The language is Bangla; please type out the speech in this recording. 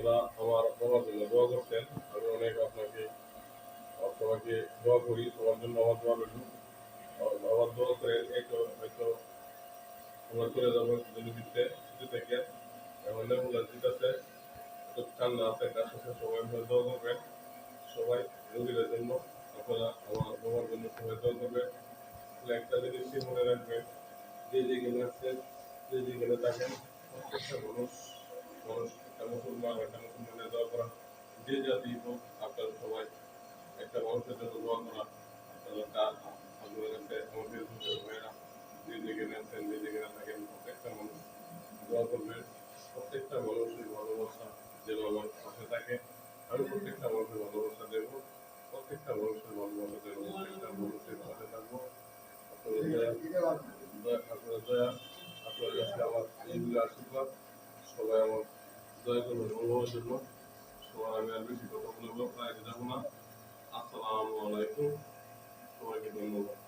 আপনারা আমার বাবার জন্য দোয়া করছেন, আমি অনেক সবাইকে দোয়া করি, সবার জন্য আমার দোয়া রইল। আবার দোয়া করেন, এই তো হয়তো আমরা চলে যাবো ছুটিতে থেকে। এখন লেবুলা দিতেছে, একটু ঠান্ডা আছে, গাছ আছে, সবাই মিলে দোয়া করবেন। সবাই রোগীদের জন্য আপনারা আমার বাবার জন্য সবাই দোয়া করবেন। একটা জিনিসই মনে রাখবেন, যে যেখানে আছেন, যে যেখানে থাকেন, প্রত্যেকটা মানুষ একটা মুসলমানের দোয়া করা, যে জাতি হোক, আপনারা সবাই একটা মানুষের জন্য দোয়া করা আপনাদের কাজ। আপনাদের কাছে আমাদের ভাইয়েরা যে যেখানে আছেন, যে যেখানে থাকেন, প্রত্যেকটা মানুষ দোয়া করবেন। প্রত্যেকটা মানুষের ভালোবাসা যেন আমার পাশে থাকে, আমি প্রত্যেকটা মানুষের ভালোবাসা দেব, প্রত্যেকটা মানুষের ভালোবাসা দেব, প্রত্যেকটা মানুষের পাশে থাকবো। আপনার দয়া, আপনার কাছে আমার এইগুলো আশীর্বাদ। সবাই আমার দয়া করবেন অনুভবের জন্য। সবাই আমি আর বেশি কথা বলবো, প্রায় যাবো না। আসসালামু আলাইকুম, সবাইকে ধন্যবাদ।